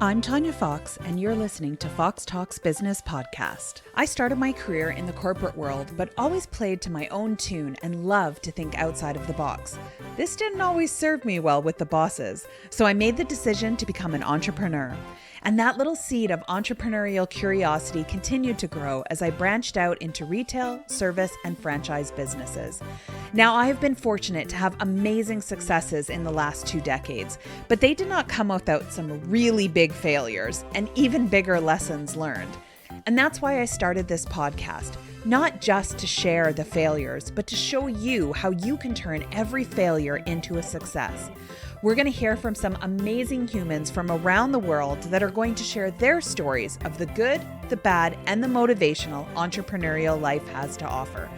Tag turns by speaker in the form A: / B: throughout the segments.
A: I'm Tanya Fox, and you're listening to Fox Talks Business Podcast. I started my career in the corporate world, but always played to my own tune and loved to think outside of the box. This didn't always serve me well with the bosses, so I made the decision to become an entrepreneur. And that little seed of entrepreneurial curiosity continued to grow as I branched out into retail, service, and franchise businesses. Now, I have been fortunate to have amazing successes in the last 2 decades, but they did not come without some really big failures and even bigger lessons learned. And that's why I started this podcast, not just to share the failures, but to show you how you can turn every failure into a success. We're going to hear from some amazing humans from around the world that are going to share their stories of the good, the bad, and the motivational entrepreneurial life has to offer.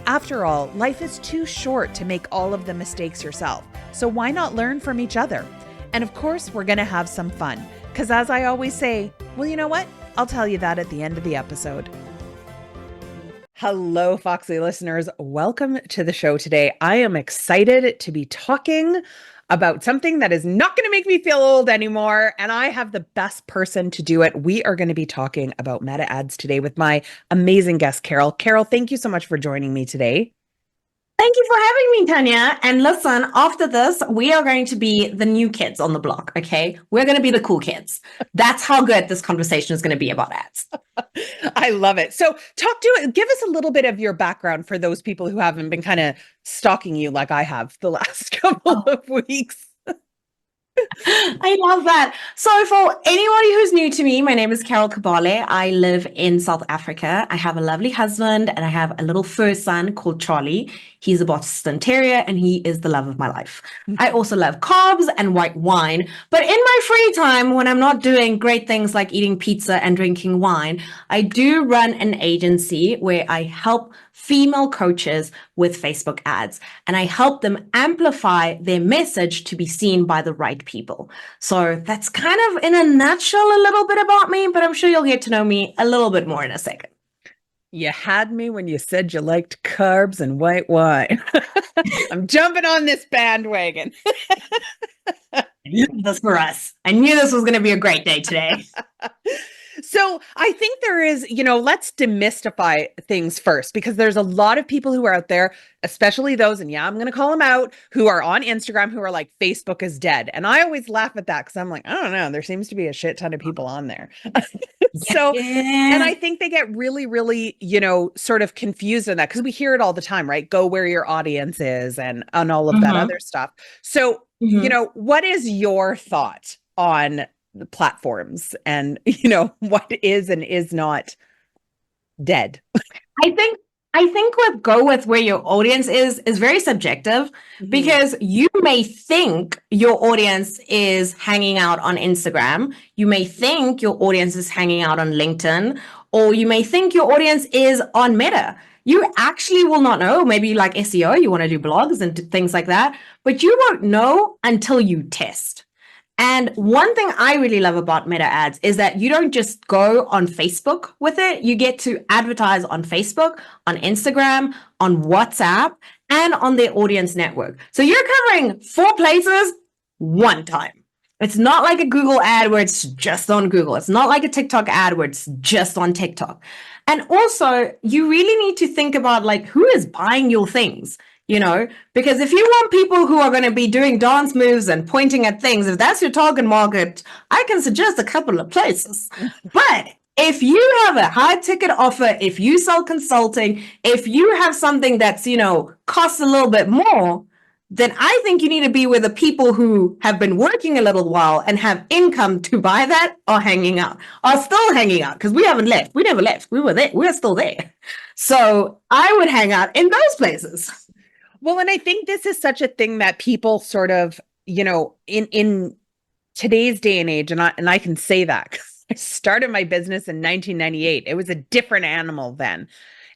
A: After all, life is too short to make all of the mistakes yourself, so why not learn from each other? And of course, we're going to have some fun, because as I always say, well, you know what? I'll tell you that at the end of the episode. Hello, Foxly listeners. Welcome to the show today. I am excited to be talking about something that is not going to make me feel old anymore. And I have the best person to do it. We are going to be talking about meta ads today with my amazing guest, Carol. Carol, thank you so much for joining me today.
B: Thank you for having me, Tanya. And listen, after this, we are going to be the new kids on the block, okay? We're going to be the cool kids. That's how good this conversation is going to be about ads.
A: I love it. So give us a little bit of your background for those people who haven't been kind of stalking you like I have the last couple of weeks.
B: I love that. So for anybody who's new to me, my name is Carol Kabaale. I live in South Africa. I have a lovely husband and I have a little fur son called Charlie. He's a Boston Terrier and he is the love of my life. I also love carbs and white wine. But in my free time, when I'm not doing great things like eating pizza and drinking wine, I do run an agency where I help female coaches with Facebook ads, and I help them amplify their message to be seen by the right people. So that's kind of in a nutshell a little bit about me, but I'm sure you'll get to know me a little bit more in a second.
A: You had me when you said you liked carbs and white wine. I'm jumping on this bandwagon.
B: I knew this for us. I knew this was going to be a great day today.
A: So I think there is, let's demystify things first, because there's a lot of people who are out there, especially those, and yeah, I'm going to call them out, who are on Instagram, who are like, Facebook is dead. And I always laugh at that because I'm like, I don't know, there seems to be a shit ton of people on there. And I think they get really, really, sort of confused in that because we hear it all the time, right? Go where your audience is and all of that other stuff. So, what is your thought on the platforms and what is and is not dead?
B: I think what go with where your audience is very subjective, because you may think your audience is hanging out on Instagram, you may think your audience is hanging out on LinkedIn, or you may think your audience is on Meta. You actually will not know. Maybe like SEO, you want to do blogs and things like that, but you won't know until you test. And one thing I really love about meta ads is that you don't just go on Facebook with it. You get to advertise on Facebook, on Instagram, on WhatsApp, and on their audience network. So you're covering 4 places one time. It's not like a Google ad where it's just on Google. It's not like a TikTok ad where it's just on TikTok. And also, you really need to think about like, who is buying your things? Because if you want people who are going to be doing dance moves and pointing at things, if that's your target market, I can suggest a couple of places. But if you have a high ticket offer, if you sell consulting, if you have something that's, costs a little bit more, then I think you need to be with the people who have been working a little while and have income to buy that, or hanging out, or still hanging out, because we haven't left. We never left. We were there. We're still there. So I would hang out in those places.
A: Well, and I think this is such a thing that people sort of, in today's day and age, and I can say that because I started my business in 1998. It was a different animal then.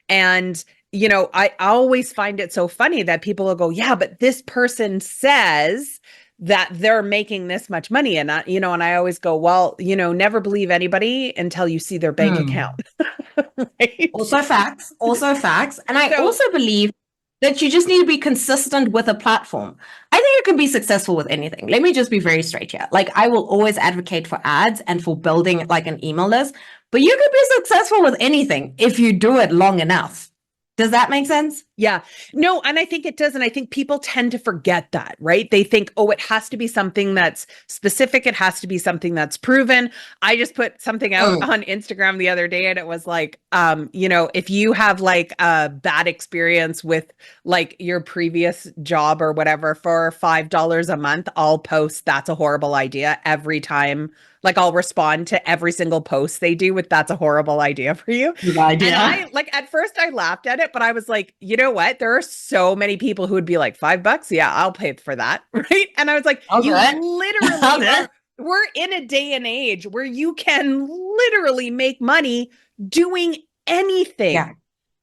A: And, I always find it so funny that people will go, yeah, but this person says that they're making this much money. And I always go, well, never believe anybody until you see their bank account. Right?
B: Also facts. And I also believe that you just need to be consistent with a platform. I think you can be successful with anything. Let me just be very straight here. Like, I will always advocate for ads and for building like an email list, but you can be successful with anything if you do it long enough. Does that make sense?
A: Yeah. No, and I think it does. And I think people tend to forget that, right? They think, oh, it has to be something that's specific. It has to be something that's proven. I just put something out on Instagram the other day and it was like, if you have like a bad experience with like your previous job or whatever for $5 a month, I'll post that's a horrible idea every time. Like I'll respond to every single post they do with that's a horrible idea for you.
B: Good idea.
A: And I like at first I laughed at it, but I was like, you know what? There are so many people who would be like $5. Yeah, I'll pay for that. Right. And I was like, you literally we're in a day and age where you can literally make money doing anything.
B: Yeah.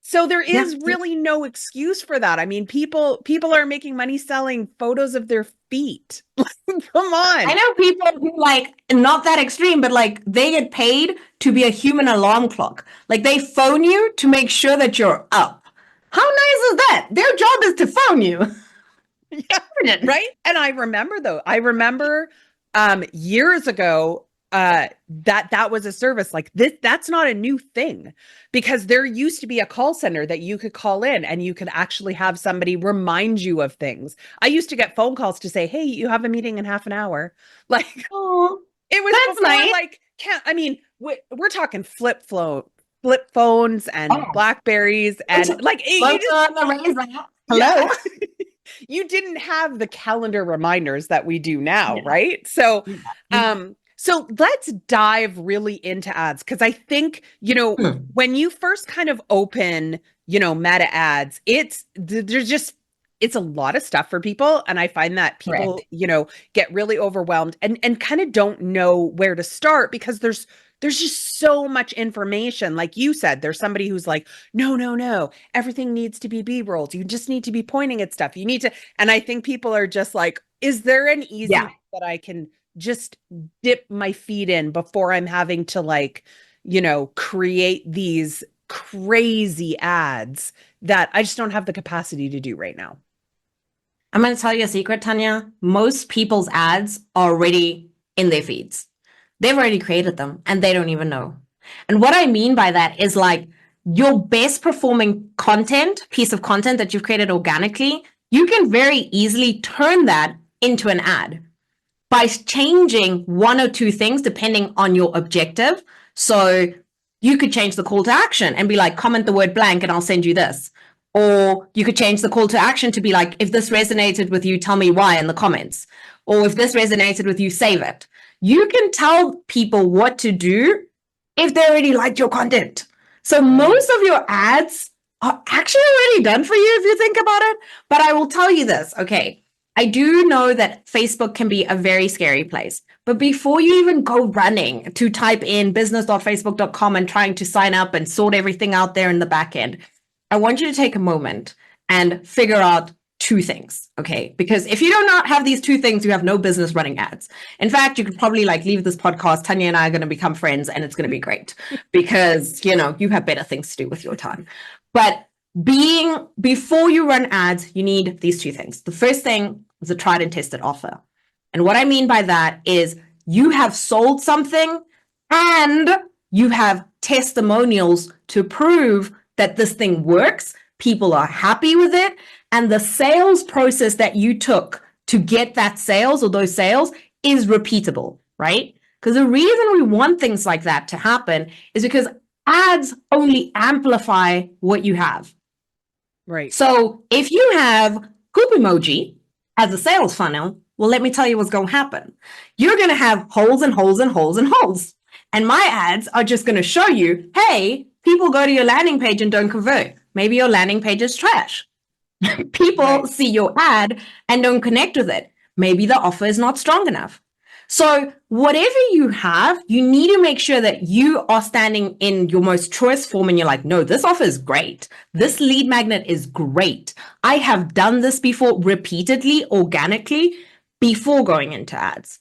A: So there is really no excuse for that. I mean, people are making money selling photos of their feet. Come on.
B: I know people who like not that extreme, but like they get paid to be a human alarm clock. Like they phone you to make sure that you're up. How nice is that? Their job is to phone you.
A: Yeah, right. And I remember years ago that was a service like this. That's not a new thing because there used to be a call center that you could call in and you could actually have somebody remind you of things. I used to get phone calls to say, hey, you have a meeting in half an hour. Like it was
B: that's
A: before,
B: nice.
A: like we're talking flip phones and Blackberries and like you just,
B: hello.
A: You didn't have the calendar reminders that we do now, right? So, so let's dive really into ads because I think, when you first kind of open, Meta ads, it's a lot of stuff for people. And I find that people, get really overwhelmed and kind of don't know where to start because there's just so much information. Like you said, there's somebody who's like, no, everything needs to be B-rolls. You just need to be pointing at stuff. You need to, and I think people are just like, is there an easy way that I can just dip my feet in before I'm having to like, create these crazy ads that I just don't have the capacity to do right now?
B: I'm going to tell you a secret, Tanya. Most people's ads are already in their feeds. They've already created them and they don't even know. And what I mean by that is like your best performing piece of content that you've created organically, you can very easily turn that into an ad by changing one or two things depending on your objective. So you could change the call to action and be like, comment the word blank and I'll send you this. Or you could change the call to action to be like, if this resonated with you, tell me why in the comments. Or if this resonated with you, save it. You can tell people what to do if they already liked your content. So most of your ads are actually already done for you if you think about it. But I will tell you this, okay, I do know that Facebook can be a very scary place. But before you even go running to type in business.facebook.com and trying to sign up and sort everything out there in the back end, I want you to take a moment and figure out two things, okay? Because if you do not have these two things, you have no business running ads. In fact, you could probably like leave this podcast. Tanya and I are going to become friends and it's going to be great because, you have better things to do with your time. But before you run ads, you need these two things. The first thing is a tried and tested offer. And what I mean by that is you have sold something and you have testimonials to prove that this thing works. People are happy with it. And the sales process that you took to get that sales or those sales is repeatable, right? Because the reason we want things like that to happen is because ads only amplify what you have.
A: Right.
B: So if you have poop emoji as a sales funnel, well, let me tell you what's going to happen. You're going to have holes and holes and holes and holes. And my ads are just going to show you, hey, people go to your landing page and don't convert. Maybe your landing page is trash. People see your ad and don't connect with it. Maybe the offer is not strong enough. So whatever you have, you need to make sure that you are standing in your most truest form and you're like, no, this offer is great. This lead magnet is great. I have done this before repeatedly, organically, before going into ads.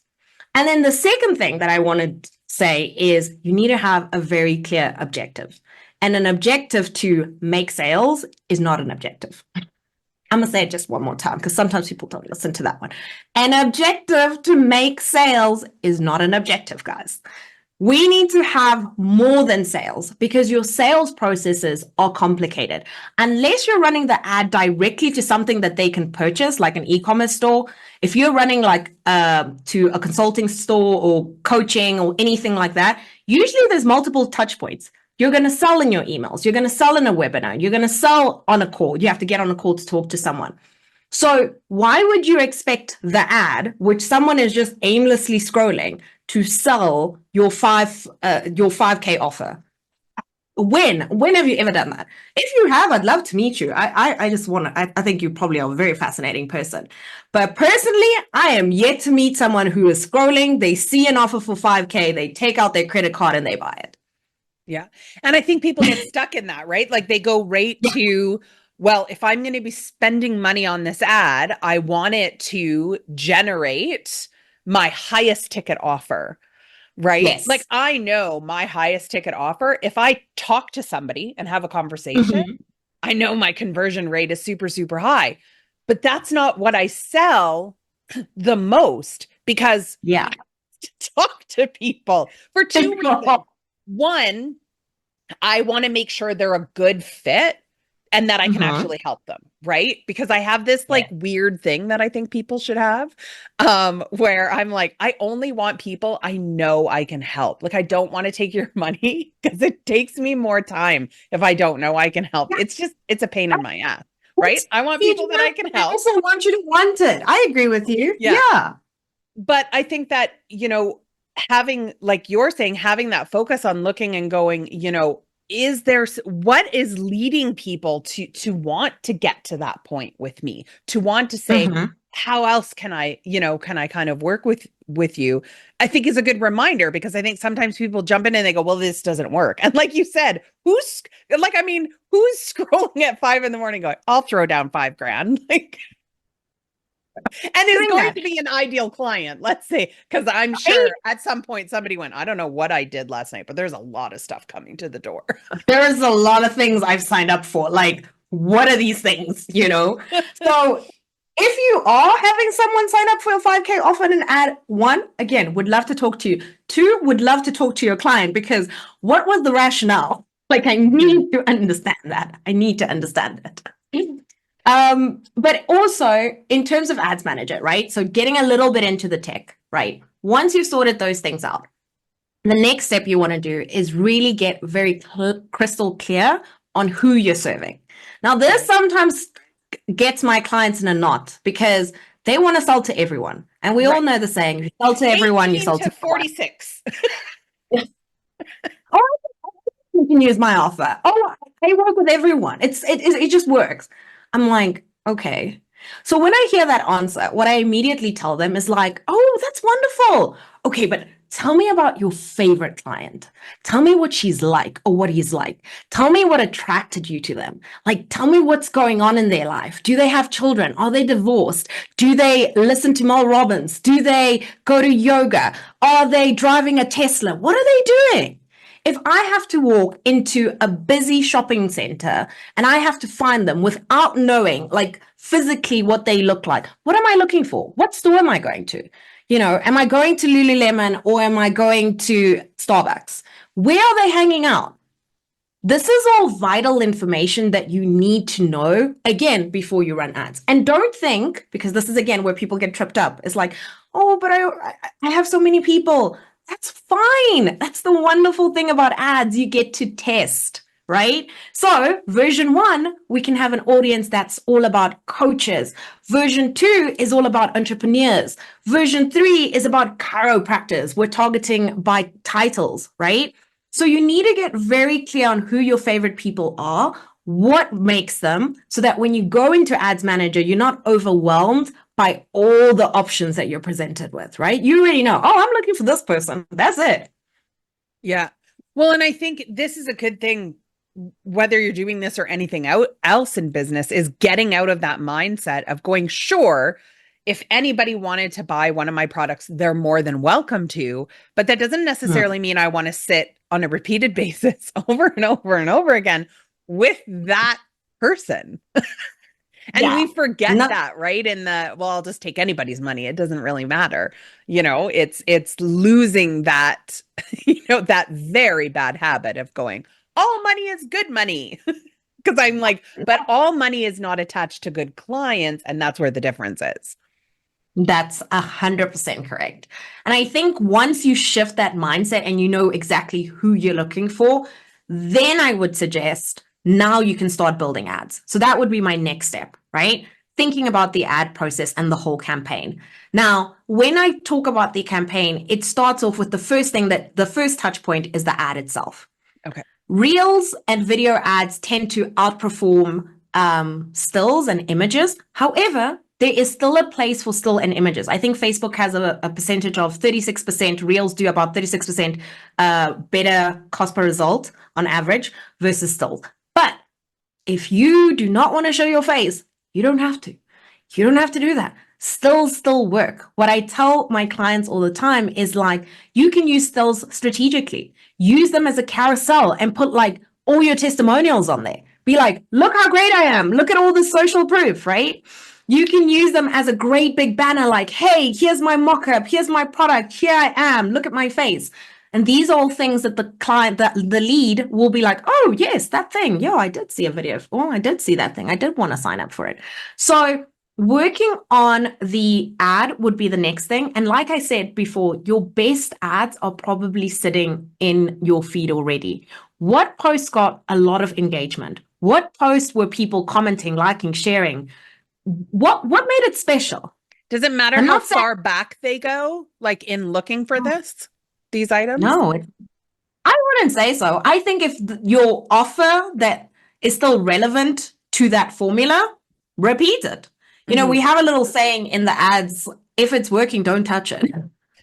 B: And then the second thing that I want to say is you need to have a very clear objective. And an objective to make sales is not an objective. I'm going to say it just one more time because sometimes people don't listen to that one. An objective to make sales is not an objective, guys. We need to have more than sales because your sales processes are complicated. Unless you're running the ad directly to something that they can purchase, like an e-commerce store, if you're running like to a consulting store or coaching or anything like that, usually there's multiple touch points. You're going to sell in your emails. You're going to sell in a webinar. You're going to sell on a call. You have to get on a call to talk to someone. So why would you expect the ad, which someone is just aimlessly scrolling, to sell your 5K offer? When have you ever done that? If you have, I'd love to meet you. I just want to, I think you probably are a very fascinating person. But personally, I am yet to meet someone who is scrolling, they see an offer for 5K, they take out their credit card and they buy it.
A: Yeah. And I think people get stuck in that, right? Like they go right to, well, if I'm going to be spending money on this ad, I want it to generate my highest ticket offer, right?
B: Yes.
A: Like I know my highest ticket offer, if I talk to somebody and have a conversation, I know my conversion rate is super, super high. But that's not what I sell the most because I have to talk to people for two reasons. One, I want to make sure they're a good fit and that I can actually help them, right? Because I have this like weird thing that I think people should have, where I'm like, I only want people I know I can help. Like, I don't want to take your money because it takes me more time if I don't know I can help. It's a pain in my ass, right? I want people that I can help.
B: I also want you to want it. I agree with you. Yeah.
A: But I think that, having, like you're saying, having that focus on looking and going, is there, what is leading people to want to get to that point with me, to want to say, how else can I kind of work with you? I think is a good reminder, because I think sometimes people jump in and they go, well, this doesn't work. And like you said, who's scrolling at 5 a.m. going, I'll throw down $5,000. Like, and is going to be an ideal client, let's say, because I'm sure at some point somebody went, I don't know what I did last night, but there's a lot of stuff coming to the door.
B: There's a lot of things I've signed up for. Like, what are these things, So if you are having someone sign up for your 5K offer and add, one, again, would love to talk to you. Two, would love to talk to your client, because what was the rationale? Like, I need to understand that. I need to understand it. But also in terms of ads manager, right? So getting a little bit into the tech, right? Once you've sorted those things out, the next step you want to do is really get very crystal clear on who you're serving. Now, this sometimes gets my clients in a knot because they want to sell to everyone. And we all know the saying, you sell to everyone, you sell to
A: 46.
B: Oh, you can use my offer. Oh, I work with everyone. It just works. I'm like, okay. So when I hear that answer, what I immediately tell them is like, oh, that's wonderful. Okay, but tell me about your favorite client. Tell me what she's like or what he's like. Tell me what attracted you to them. Like, tell me what's going on in their life. Do they have children? Are they divorced? Do they listen to Mel Robbins? Do they go to yoga? Are they driving a Tesla? What are they doing? If I have to walk into a busy shopping center and I have to find them without knowing, like, physically what they look like, what am I looking for? What store am I going to? Am I going to Lululemon or am I going to Starbucks? Where are they hanging out? This is all vital information that you need to know, again, before you run ads. And don't think, because this is, again, where people get tripped up. It's like, oh, but I have so many people. That's fine. That's the wonderful thing about ads. You get to test, right? So version 1, we can have an audience that's all about coaches. Version 2 is all about entrepreneurs. Version 3 is about chiropractors. We're targeting by titles, right? So you need to get very clear on who your favorite people are, what makes them, so that when you go into Ads Manager, you're not overwhelmed by all the options that you're presented with, right? You already know, oh, I'm looking for this person. That's it.
A: Yeah. Well, and I think this is a good thing, whether you're doing this or anything else in business, is getting out of that mindset of going, sure, if anybody wanted to buy one of my products, they're more than welcome to, but that doesn't necessarily mean I want to sit on a repeated basis over and over and over again with that person. And
B: Yeah.
A: we forget
B: No,
A: that, right? In the, well, I'll just take anybody's money. It doesn't really matter. It's losing that, that very bad habit of going, all money is good money. Because I'm like, but all money is not attached to good clients, and that's where the difference is.
B: that's 100% correct. And I think once you shift that mindset and you know exactly who you're looking for, then I would suggest now you can start building ads. So that would be my next step, right? Thinking about the ad process and the whole campaign. Now, when I talk about the campaign, it starts off with the first touch point is the ad itself.
A: Okay.
B: Reels and video ads tend to outperform stills and images. However, there is still a place for still and images. I think Facebook has a percentage of 36%. Reels do about 36% better cost per result on average versus still. But if you do not want to show your face, you don't have to. You don't have to do that. Still work. What I tell my clients all the time is like, you can use stills strategically. Use them as a carousel and put like all your testimonials on there. Be like, look how great I am. Look at all the social proof, right? You can use them as a great big banner like, hey, here's my mock-up. Here's my product. Here I am. Look at my face. And these are all things that the client, that the lead will be like, oh, yes, that thing. Yeah, I did see a video. Oh, I did see that thing. I did want to sign up for it. So working on the ad would be the next thing. And like I said before, your best ads are probably sitting in your feed already. What posts got a lot of engagement? What posts were people commenting, liking, sharing? What made it special?
A: Does it matter
B: I'm
A: how
B: not saying
A: far back they go, like in looking for these items?
B: no, I wouldn't say so. I think if your offer that is still relevant to that formula, repeat it. We have a little saying in the ads, if it's working, don't touch it.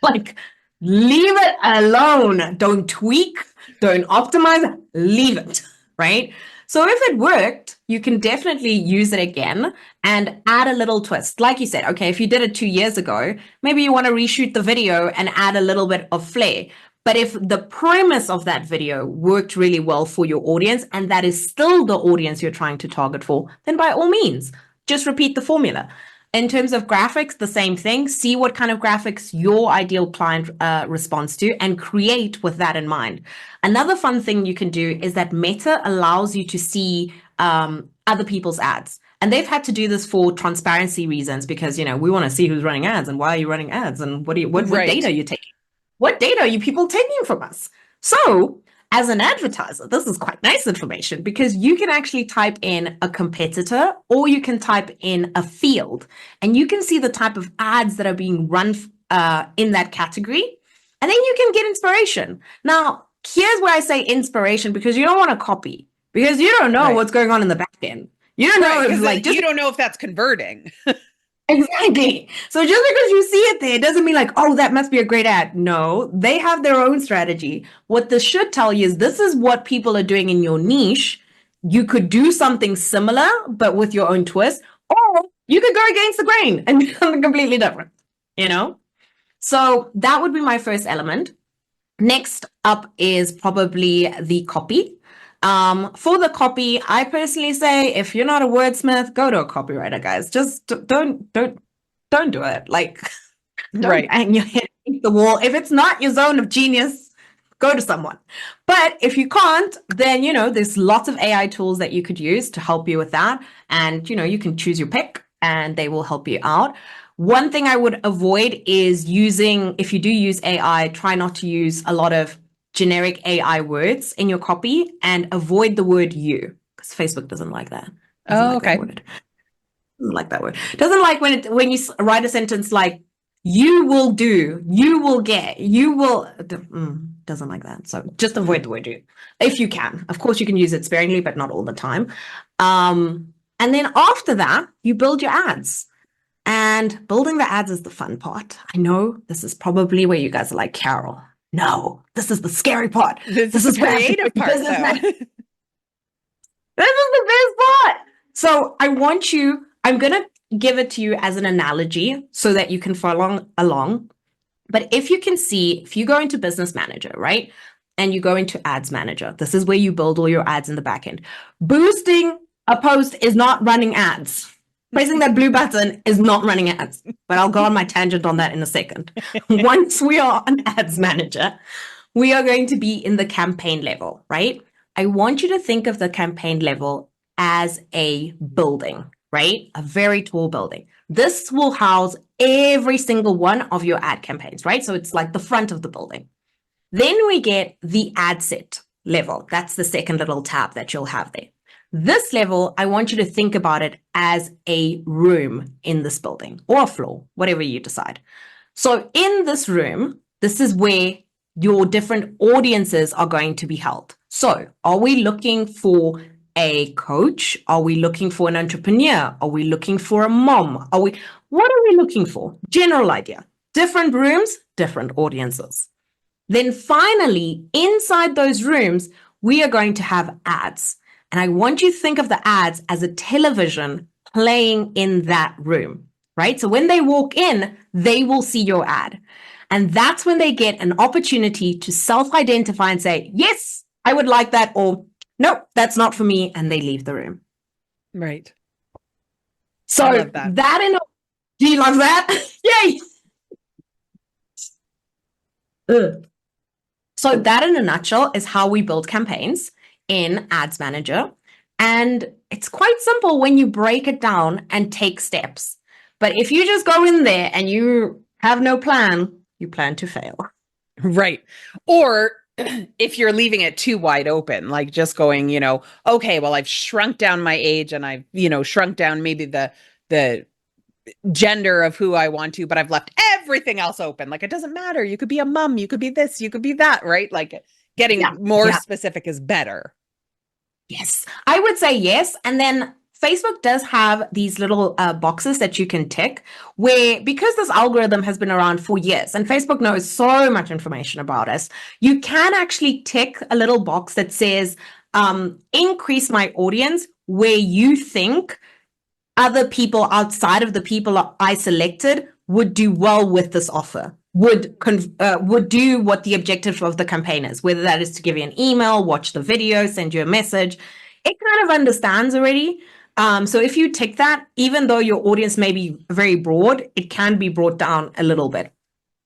B: Like, leave it alone. Don't tweak, don't optimize, leave it, right? So if it worked, you can definitely use it again and add a little twist. Like you said, okay, if you did it 2 years ago, maybe you want to reshoot the video and add a little bit of flair. But if the premise of that video worked really well for your audience and that is still the audience you're trying to target for, then by all means, just repeat the formula. In terms of graphics, the same thing. See what kind of graphics your ideal client responds to and create with that in mind. Another fun thing you can do is that Meta allows you to see other people's ads. And they've had to do this for transparency reasons because, we want to see who's running ads and why are you running ads and what data are you taking? What data are you people taking from us? So as an advertiser, this is quite nice information because you can actually type in a competitor or you can type in a field and you can see the type of ads that are being run in that category. And then you can get inspiration. Now, here's where I say inspiration because you don't want to copy because you don't know what's going on in the back end. You don't know if
A: you don't know if that's converting.
B: Exactly. So just because you see it there doesn't mean like, oh, that must be a great ad. No, they have their own strategy. What this should tell you is this is what people are doing in your niche. You could do something similar, but with your own twist, or you could go against the grain and do something completely different, So that would be my first element. Next up is probably the copy. For the copy, I personally say if you're not a wordsmith, go to a copywriter, guys. Just don't do it. Like, don't bang your head against the wall. If it's not your zone of genius, go to someone. But if you can't, then there's lots of AI tools that you could use to help you with that. And you can choose your pick and they will help you out. One thing I would avoid is if you do use AI, try not to use a lot of generic AI words in your copy and avoid the word you because Facebook doesn't like that.
A: Okay.
B: Doesn't like that word. Doesn't like when you write a sentence like you will do, you will get, you will. Doesn't like that. So just avoid the word you if you can. Of course, you can use it sparingly, but not all the time. And then after that, you build your ads. And building the ads is the fun part. I know this is probably where you guys are like, Carol, no, this is the scary part.
A: This is the creative part, though.
B: This is the best part. So I'm going to give it to you as an analogy so that you can follow along. But if you go into Business Manager, right? And you go into Ads Manager, this is where you build all your ads in the back end. Boosting a post is not running ads. Pressing that blue button is not running ads, but I'll go on my tangent on that in a second. Once we are an ads manager, we are going to be in the campaign level, right? I want you to think of the campaign level as a building, right? A very tall building. This will house every single one of your ad campaigns, right? So it's like the front of the building. Then we get the ad set level. That's the second little tab that you'll have there. This level, I want you to think about it as a room in this building or a floor, whatever you decide. So in this room, this is where your different audiences are going to be held. So are we looking for a coach? Are we looking for an entrepreneur? Are we looking for a mom? What are we looking for? General idea. Different rooms, different audiences. Then finally, inside those rooms, we are going to have ads. And I want you to think of the ads as a television playing in that room, right? So when they walk in, they will see your ad. And that's when they get an opportunity to self-identify and say, yes, I would like that, or no, that's not for me. And they leave the room.
A: Right.
B: So do you love that? Yay. Ugh. So that in a nutshell is how we build campaigns in Ads Manager. And it's quite simple when you break it down and take steps. But if you just go in there and you have no plan, you plan to fail.
A: Right. Or if you're leaving it too wide open, like just going, okay, well, I've shrunk down my age and I've, shrunk down maybe the gender of who I want to, but I've left everything else open. Like, it doesn't matter. You could be a mom, you could be this, you could be that, right? Like getting more specific is better.
B: Yes, I would say yes. And then Facebook does have these little boxes that you can tick where, because this algorithm has been around for years and Facebook knows so much information about us, you can actually tick a little box that says, increase my audience where you think other people outside of the people I selected would do well with this offer, would do what the objective of the campaign is, whether that is to give you an email, watch the video, send you a message. It kind of understands already. So if you tick that, even though your audience may be very broad, it can be brought down a little bit.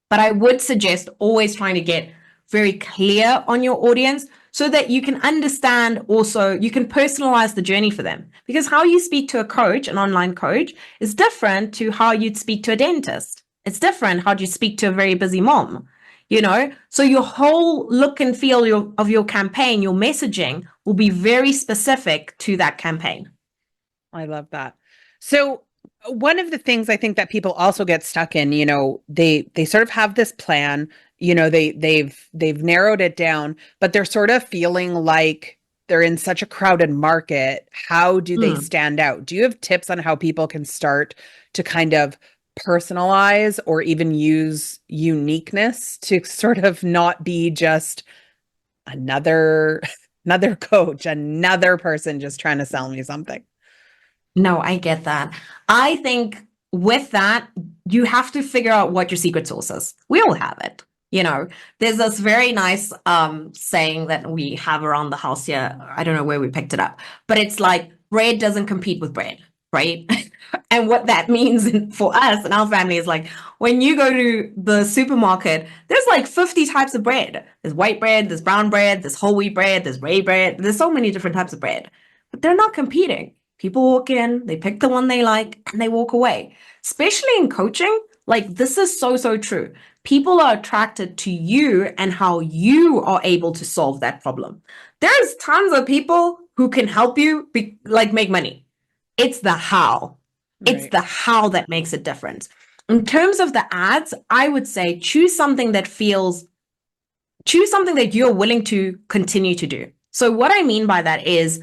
B: But I would suggest always trying to get very clear on your audience so that you can understand, also you can personalize the journey for them, because how you speak to a coach, an online coach, is different to how you'd speak to a dentist. It's different how you speak to a very busy mom, so your whole look and feel of your campaign, your messaging will be very specific to that campaign.
A: I love that. So one of the things I think that people also get stuck in, they sort of have this plan, they've narrowed it down, but they're sort of feeling like they're in such a crowded market. How do they stand out? Do you have tips on how people can start to kind of personalize or even use uniqueness to sort of not be just another coach, another person just trying to sell me something?
B: No, I get that. I think with that, you have to figure out what your secret sauce is. We all have it. There's this very nice saying that we have around the house here. I don't know where we picked it up, but it's like bread doesn't compete with bread, right? And what that means for us and our family is like, when you go to the supermarket, there's like 50 types of bread. There's white bread, there's brown bread, there's whole wheat bread, there's rye bread. There's so many different types of bread, but they're not competing. People walk in, they pick the one they like, and they walk away. Especially in coaching, like this is so, so true. People are attracted to you and how you are able to solve that problem. There's tons of people who can help you make money. It's the how. Right. It's the how that makes a difference. In terms of the ads, I would say choose something that you're willing to continue to do. So what I mean by that is,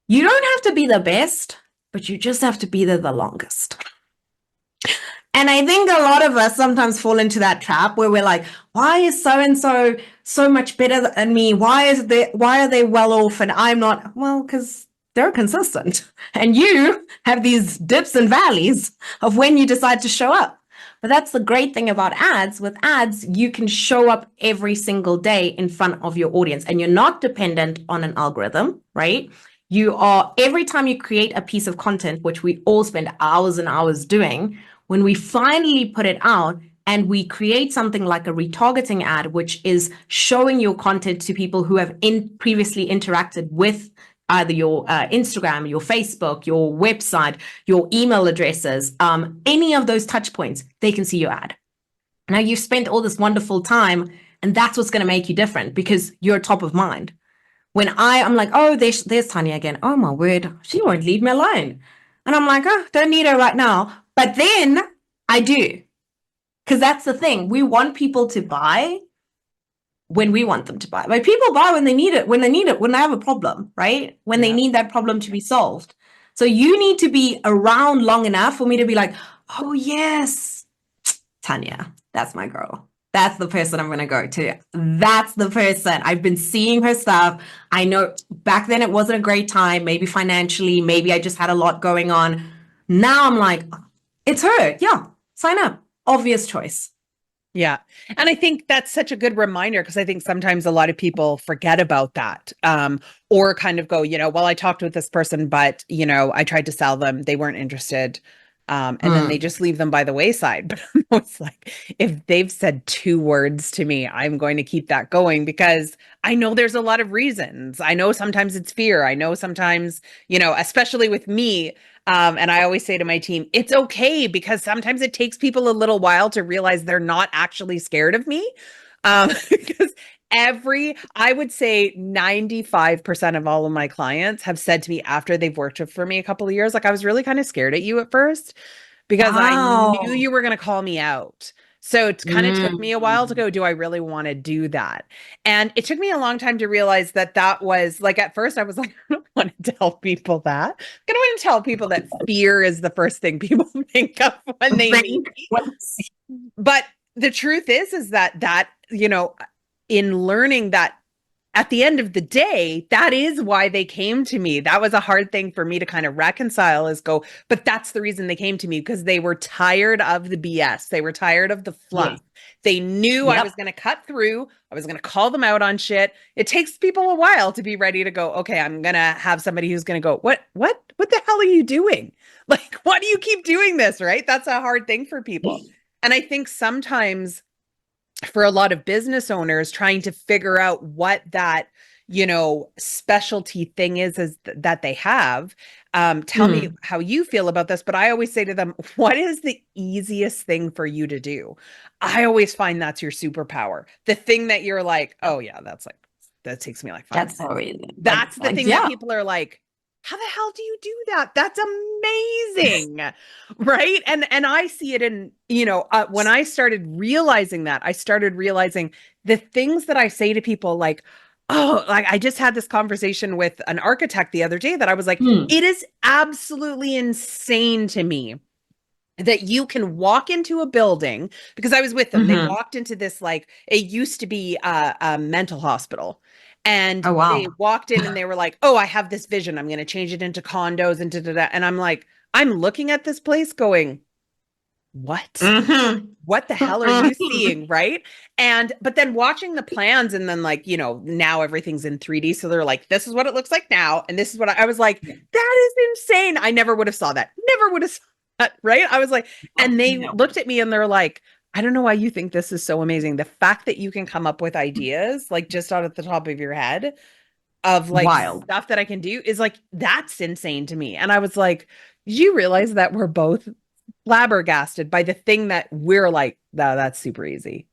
B: you don't have to be the best, but you just have to be there the longest. And I think a lot of us sometimes fall into that trap where we're like, why is so-and-so so much better than me? Why are they well off and I'm not? Well, because they're consistent. And you have these dips and valleys of when you decide to show up. But that's the great thing about ads. With ads, you can show up every single day in front of your audience and you're not dependent on an algorithm, right? Every time you create a piece of content, which we all spend hours and hours doing, when we finally put it out and we create something like a retargeting ad, which is showing your content to people who have previously interacted with either your Instagram, your Facebook, your website, your email addresses, any of those touch points, they can see your ad. Now you've spent all this wonderful time, and that's what's going to make you different because you're top of mind. When I'm like, oh, there's Tanya again. Oh my word, she won't leave me alone. And I'm like, oh, don't need her right now. But then I do. Because that's the thing. We want people to buy when we want them to buy. Like people buy when they need it, when they have a problem, right? When they need that problem to be solved. So you need to be around long enough for me to be like, oh yes, Tanya, that's my girl. That's the person I'm going to go to. That's the person. I've been seeing her stuff. I know back then it wasn't a great time, maybe financially, maybe I just had a lot going on. Now I'm like, it's her. Yeah, sign up. Obvious choice.
A: Yeah. And I think that's such a good reminder because I think sometimes a lot of people forget about that, or kind of go, well, I talked with this person, but, I tried to sell them. They weren't interested. And then they just leave them by the wayside. But I'm always like, if they've said 2 words to me, I'm going to keep that going because I know there's a lot of reasons. I know sometimes it's fear. I know sometimes, especially with me, and I always say to my team, it's okay because sometimes it takes people a little while to realize they're not actually scared of me. Because I would say 95% of all of my clients have said to me after they've worked for me a couple of years, like, I was really kind of scared at you at first because I knew you were going to call me out. So it kind of took me a while to go, do I really want to do that? And it took me a long time to realize that was like, at first I was like, I don't want to tell people that. I don't want to tell people that fear is the first thing people think of when they meet me. But the truth is that, in learning that at the end of the day, that is why they came to me. That was a hard thing for me to kind of reconcile but that's the reason they came to me because they were tired of the BS. They were tired of the fluff. Yeah. They knew I was going to cut through. I was going to call them out on shit. It takes people a while to be ready to go, okay, I'm going to have somebody who's going to go, what the hell are you doing? Like, why do you keep doing this? Right? That's a hard thing for people. And I think sometimes for a lot of business owners trying to figure out what that, specialty thing is that they have. Tell me how you feel about this, but I always say to them, what is the easiest thing for you to do? I always find that's your superpower. The thing that you're like, oh yeah, that takes me like 5
B: minutes.
A: That's the thing that people are like, how the hell do you do that? That's amazing. Right. And I see it in, when I started realizing that, I started realizing the things that I say to people like, oh, like I just had this conversation with an architect the other day that I was like, it is absolutely insane to me that you can walk into a building because I was with them. They walked into this, like, it used to be a mental hospital. And they walked in and they were like, oh, I have this vision. I'm going to change it into condos and da-da-da. And I'm like, I'm looking at this place going, what? What the hell are you seeing? Right. But then watching the plans and then like, now everything's in 3D. So they're like, this is what it looks like now. And this is what I was like, that is insane. I never would have saw that. Never would have saw that. Right. I was like, and they looked at me and they're like, I don't know why you think this is so amazing. The fact that you can come up with ideas, like just out at the top of your head of like stuff that I can do is like, that's insane to me. And I was like, did you realize that we're both flabbergasted by the thing that we're like, no, that's super easy.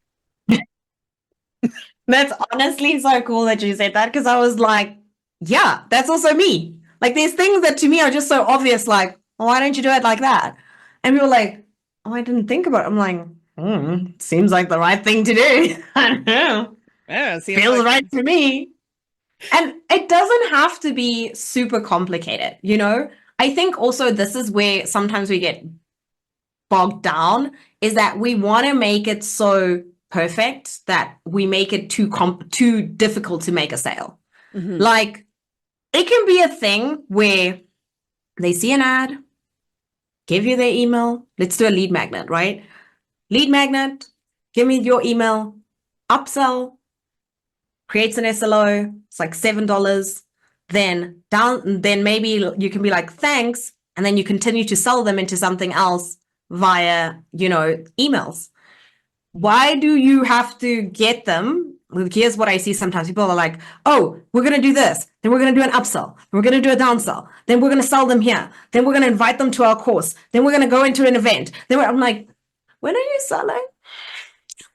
B: That's honestly so cool that you said that because I was like, yeah, that's also me. Like there's things that to me are just so obvious, like, oh, why don't you do it like that? And people were like, oh, I didn't think about it. I'm like, seems like the right thing to do. I don't know. Yeah, feels like right to me. And it doesn't have to be super complicated, I think also this is where sometimes we get bogged down is that we want to make it so perfect that we make it too difficult to make a sale. Like it can be a thing where they see an ad, give you their email. Let's do a lead magnet, right? Lead magnet, give me your email, upsell, creates an SLO. It's like $7. then maybe you can be like, thanks, and then you continue to sell them into something else via, emails. Why do you have to get them? Here's what I see sometimes. People are like, oh, we're going to do this. Then we're going to do an upsell. Then we're going to do a downsell. Then we're going to sell them here. Then we're going to invite them to our course. Then we're going to go into an event. I'm like, when are you selling?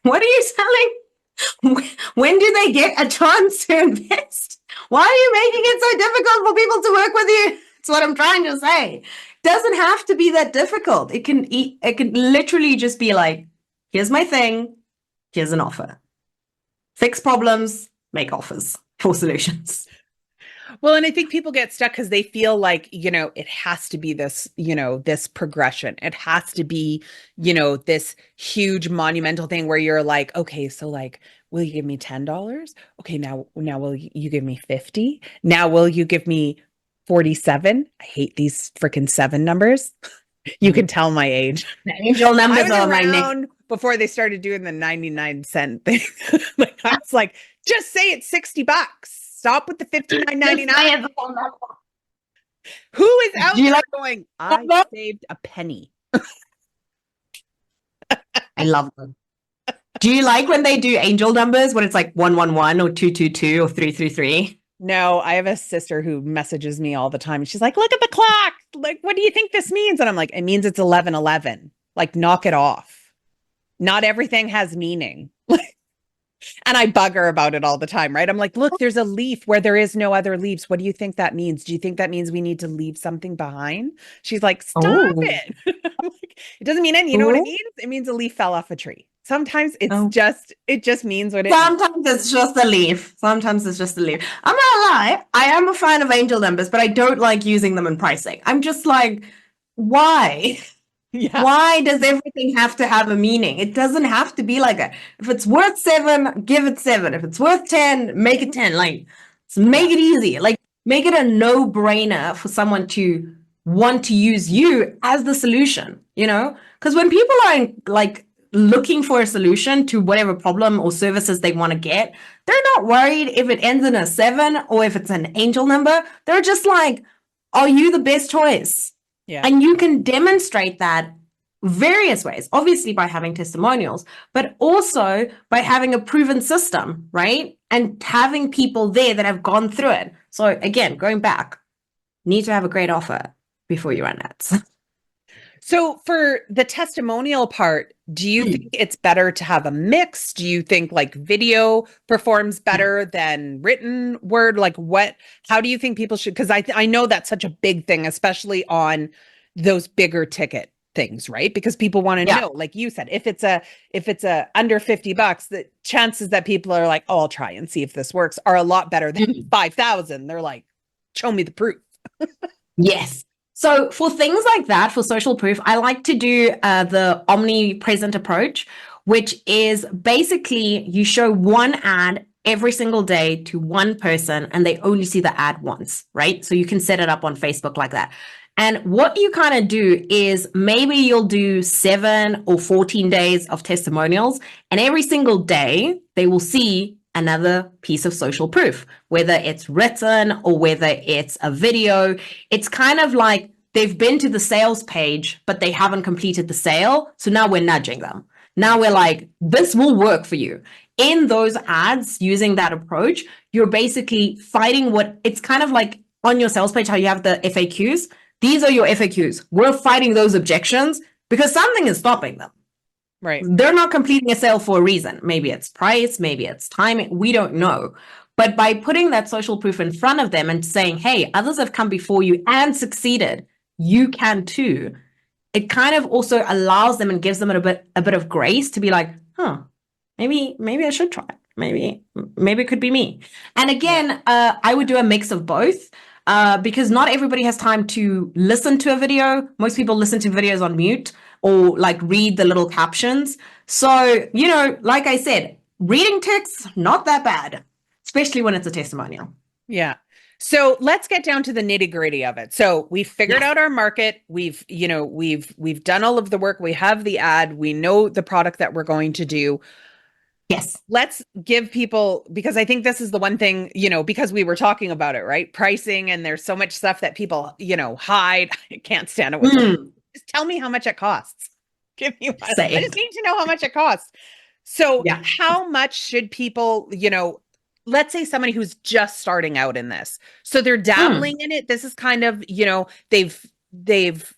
B: What are you selling? When do they get a chance to invest? Why are you making it so difficult for people to work with you? That's what I'm trying to say. It doesn't have to be that difficult. It can literally just be like, here's my thing. Here's an offer. Fix problems, make offers for solutions.
A: Well, and I think people get stuck because they feel like, it has to be this, this progression. It has to be, this huge monumental thing where you're like, okay, so like, will you give me $10? Okay, now will you give me 50? Now will you give me 47? I hate these freaking 7 numbers. You can tell my age.
B: The angel numbers
A: I was
B: are my
A: around
B: neck.
A: before they started doing the 99-cent thing. Like, I was like, just say it's $60. Stop with the $59.99. Who is out there going, I saved a penny?
B: I love them. Do you like when they do angel numbers when it's like 111 or 222 or 333?
A: No, I have a sister who messages me all the time. She's like, look at the clock. Like, what do you think this means? And I'm like, it means it's 11:11. Like, knock it off. Not everything has meaning. And I bug her about it all the time, right? I'm like, look, there's a leaf where there is no other leaves. What do you think that means? Do you think that means we need to leave something behind? She's like, stop it. Like, it doesn't mean anything. You know what it means? It means a leaf fell off a tree. Sometimes it just means what it means.
B: Sometimes it's just a leaf. Sometimes it's just a leaf. I'm not gonna lie. I am a fan of angel numbers, but I don't like using them in pricing. I'm just like, why? Yeah. Why does everything have to have a meaning? It doesn't have to be like that. If it's worth 7, give it 7. If it's worth 10, make it 10. Like, make it easy. Like, make it a no-brainer for someone to want to use you as the solution, Because when people are like looking for a solution to whatever problem or services they want to get, they're not worried if it ends in a 7 or if it's an angel number. They're just like, are you the best choice? Yeah. And you can demonstrate that various ways, obviously by having testimonials, but also by having a proven system, right? And having people there that have gone through it. So again, going back, need to have a great offer before you run ads.
A: So for the testimonial part, do you think it's better to have a mix? Do you think like video performs better than written word? Like how do you think people should, because I know that's such a big thing, especially on those bigger ticket things, right? Because people want to know, like you said, if it's a under $50, the chances that people are like, oh, I'll try and see if this works are a lot better than 5,000. They're like, show me the proof.
B: Yes. So for things like that, for social proof, I like to do the omnipresent approach, which is basically you show one ad every single day to one person and they only see the ad once, right? So you can set it up on Facebook like that. And what you kind of do is maybe you'll do 7 or 14 days of testimonials, and every single day they will see another piece of social proof, whether it's written or whether it's a video. It's kind of like they've been to the sales page, but they haven't completed the sale. So now we're nudging them. Now we're like, this will work for you. In those ads, using that approach, you're basically fighting it's kind of like on your sales page, how you have the FAQs. These are your FAQs. We're fighting those objections because something is stopping them. Right. They're not completing a sale for a reason. Maybe it's price, maybe it's timing. We don't know. But by putting that social proof in front of them and saying, hey, others have come before you and succeeded, you can too. It kind of also allows them and gives them a bit of grace to be like, maybe I should try it. Maybe it could be me. And again, I would do a mix of both. Because not everybody has time to listen to a video. Most people listen to videos on mute or like read the little captions. So, like I said, reading text, not that bad, especially when it's a testimonial.
A: Yeah. So let's get down to the nitty gritty of it. So we've figured out our market. We've done all of the work. We have the ad. We know the product that we're going to do.
B: Yes.
A: Let's give people, because I think this is the one thing, because we were talking about it, right? Pricing, and there's so much stuff that people, hide. I can't stand it when someone just tell me how much it costs. Give me one. I
B: Same.
A: just need to know how much it costs. So
B: Yeah.
A: how much should people, let's say somebody who's just starting out in this. So they're dabbling in it. This is kind of, they've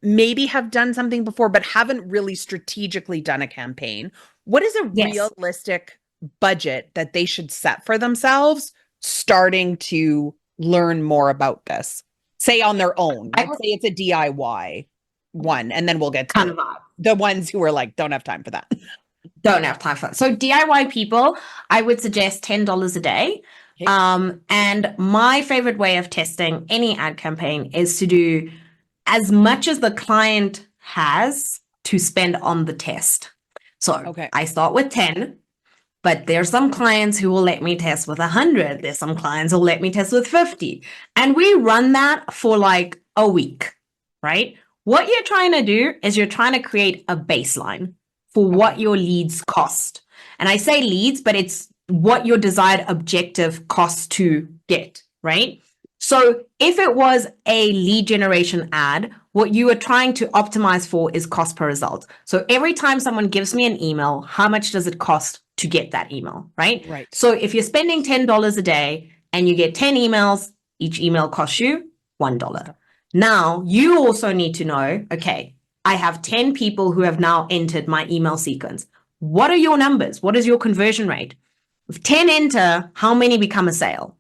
A: maybe have done something before, but haven't really strategically done a campaign. What is a
B: Yes.
A: realistic budget that they should set for themselves starting to learn more about this? Say on their own. Let's say it's a DIY one, and then we'll get
B: kind
A: to
B: of vibe.
A: the ones who are like, don't have time for that.
B: Don't have time for it. So DIY people, I would suggest $10 a day.
A: Okay.
B: And my favorite way of testing any ad campaign is to do as much as the client has to spend on the test. So
A: Okay.
B: I start with 10, but there's some clients who will let me test with 100. There's some clients who will let me test with 50. And we run that for like a week, right? What you're trying to do is you're trying to create a baseline for what your leads cost. And I say leads, but it's what your desired objective costs to get, right? So if it was a lead generation ad, what you are trying to optimize for is cost per result. So every time someone gives me an email, how much does it cost to get that email, right?
A: Right.
B: So if you're spending $10 a day and you get 10 emails, each email costs you $1. Now you also need to know, okay, I have 10 people who have now entered my email sequence. What are your numbers? What is your conversion rate? If 10 enter, how many become a sale?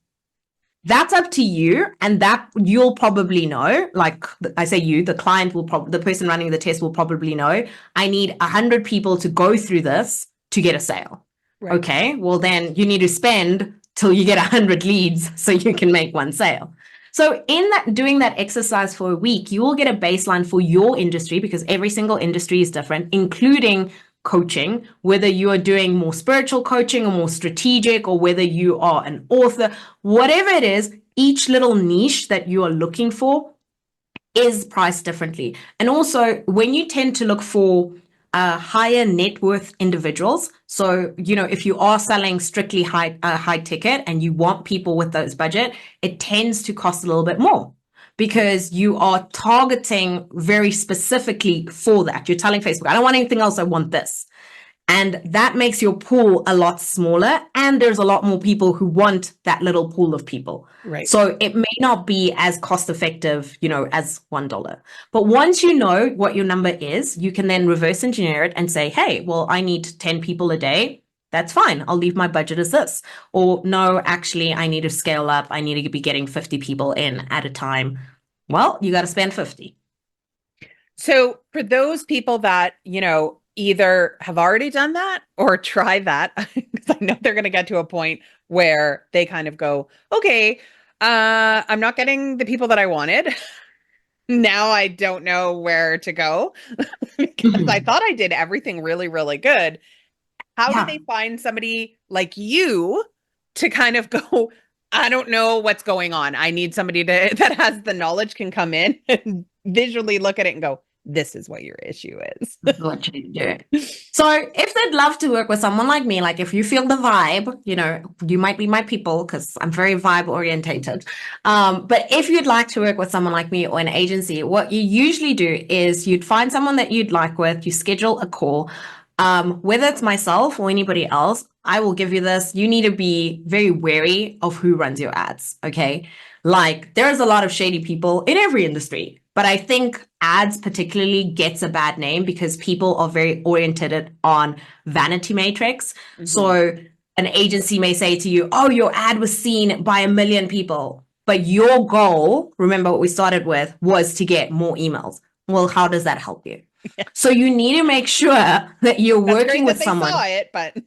B: That's up to you, and that you'll probably know. Like I say, the client will the person running the test will probably know. I need 100 people to go through this to get a sale. Right. Okay, well then you need to spend till you get 100 leads so you can make one sale. So in that, doing that exercise for a week, you will get a baseline for your industry, because every single industry is different, including coaching, whether you are doing more spiritual coaching or more strategic, or whether you are an author, whatever it is, each little niche that you are looking for is priced differently. And also, when you tend to look for higher net worth individuals, so if you are selling strictly high ticket and you want people with those budget, it tends to cost a little bit more, because you are targeting very specifically for that. You're telling Facebook, I don't want anything else, I want this. And that makes your pool a lot smaller, and there's a lot more people who want that little pool of people. Right. So it may not be as cost effective, as $1. But once you know what your number is, you can then reverse engineer it and say, hey, well, I need 10 people a day. That's fine. I'll leave my budget as this. Or no, actually, I need to scale up. I need to be getting 50 people in at a time. Well, you got to spend 50.
A: So for those people that, either have already done that or try that, because I know they're going to get to a point where they kind of go, okay, I'm not getting the people that I wanted. Now I don't know where to go because I thought I did everything really, really good. How do they find somebody like you to kind of go, I don't know what's going on. I need somebody that has the knowledge, can come in and visually look at it and go, this is what your issue is.
B: What you need to do. So if they'd love to work with someone like me, like if you feel the vibe, you might be my people, because I'm very vibe orientated. But if you'd like to work with someone like me or an agency, what you usually do is you'd find someone that you'd like with, you schedule a call. Whether it's myself or anybody else, I will give you this. You need to be very wary of who runs your ads, okay? Like there's a lot of shady people in every industry, but I think ads particularly gets a bad name because people are very oriented on vanity metrics. Mm-hmm. So an agency may say to you, oh, your ad was seen by 1 million people, but your goal, remember what we started with, was to get more emails. Well, how does that help you? Yeah. So you need to make sure that you're working with someone.
A: Saw it, but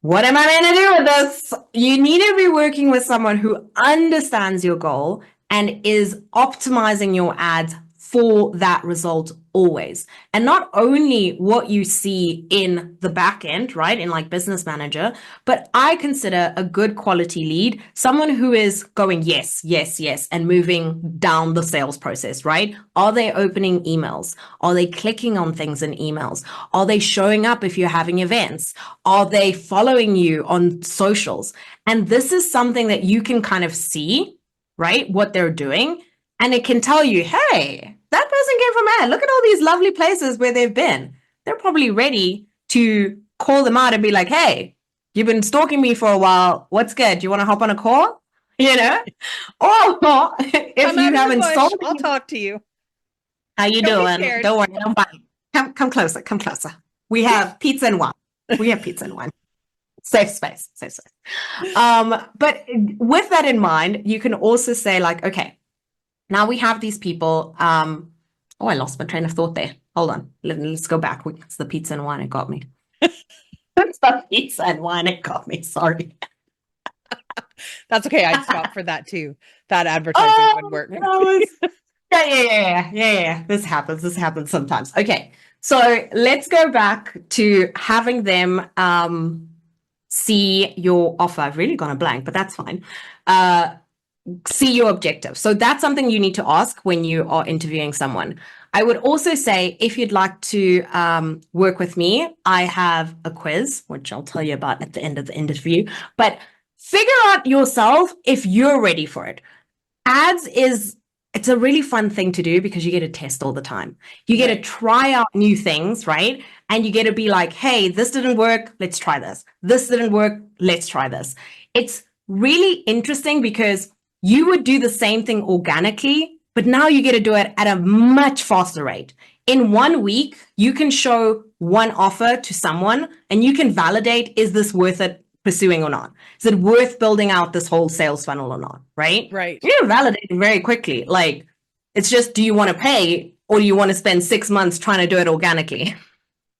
B: what am I going to do with this? You need to be working with someone who understands your goal and is optimizing your ads for that result always. And not only what you see in the back end, right, in like Business Manager, but I consider a good quality lead someone who is going yes, yes, yes, and moving down the sales process, right? Are they opening emails? Are they clicking on things in emails? Are they showing up if you're having events? Are they following you on socials? And this is something that you can kind of see, right, what they're doing. And it can tell you, hey, that person came from ad. Look at all these lovely places where they've been. They're probably ready to call them out and be like, hey, you've been stalking me for a while. What's good? Do you want to hop on a call? You know? Or if
A: Come out
B: you
A: of the
B: haven't
A: bush,
B: sold
A: I'll
B: me,
A: talk to you.
B: how you
A: Don't be
B: doing?
A: scared.
B: Don't worry, don't bite. Come closer, come closer. We have pizza and wine. We have pizza and wine. Safe space, safe space. But with that in mind, you can also say like, okay, now we have these people. Oh, I lost my train of thought there. Hold on. Let's go back. It's the pizza and wine. It got me. It's the pizza and wine. It got me. Sorry.
A: That's okay. I'd stop for that too. That advertising would work.
B: Yeah. This happens sometimes. Okay. So let's go back to having them see your offer. I've really gone a blank, but that's fine. See your objective. So that's something you need to ask when you are interviewing someone. I would also say, if you'd like to work with me, I have a quiz, which I'll tell you about at the end of the interview. But figure out yourself if you're ready for it. Ads it's a really fun thing to do because you get to test all the time. You get to try out new things, right? And you get to be like, hey, this didn't work. Let's try this. This didn't work. Let's try this. It's really interesting because you would do the same thing organically, but now you get to do it at a much faster rate. In 1 week, you can show one offer to someone and you can validate, is this worth it pursuing or not? Is it worth building out this whole sales funnel or not? Right?
A: Right.
B: You can validate it very quickly. Like, it's just, do you want to pay or do you want to spend 6 months trying to do it organically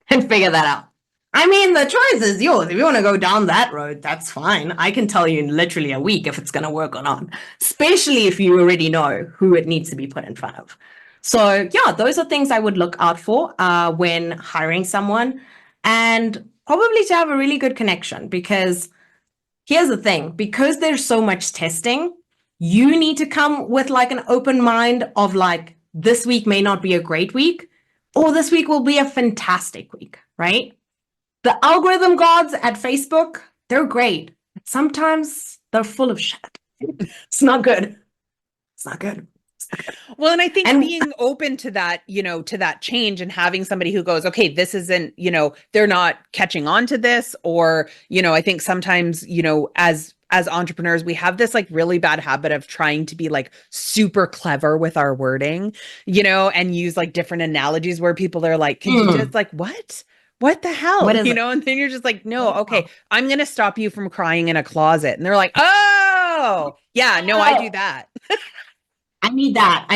B: and figure that out? I mean, the choice is yours. If you want to go down that road, that's fine. I can tell you in literally a week if it's going to work or not, especially if you already know who it needs to be put in front of. So yeah, those are things I would look out for when hiring someone, and probably to have a really good connection, because here's the thing, because there's so much testing, you need to come with like an open mind of like, this week may not be a great week, or this week will be a fantastic week, right? The algorithm gods at Facebook, they're great. Sometimes they're full of shit. It's not good. It's not good.
A: Well, and I think being open to that, to that change, and having somebody who goes, okay, this isn't, they're not catching on to this, or, I think sometimes, as entrepreneurs, we have this like really bad habit of trying to be like super clever with our wording, and use like different analogies where people are like, can you just like, what the hell? And then you're just like, no, okay, I'm going to stop you from crying in a closet. And they're like, oh, yeah, no, I do that.
B: I need that.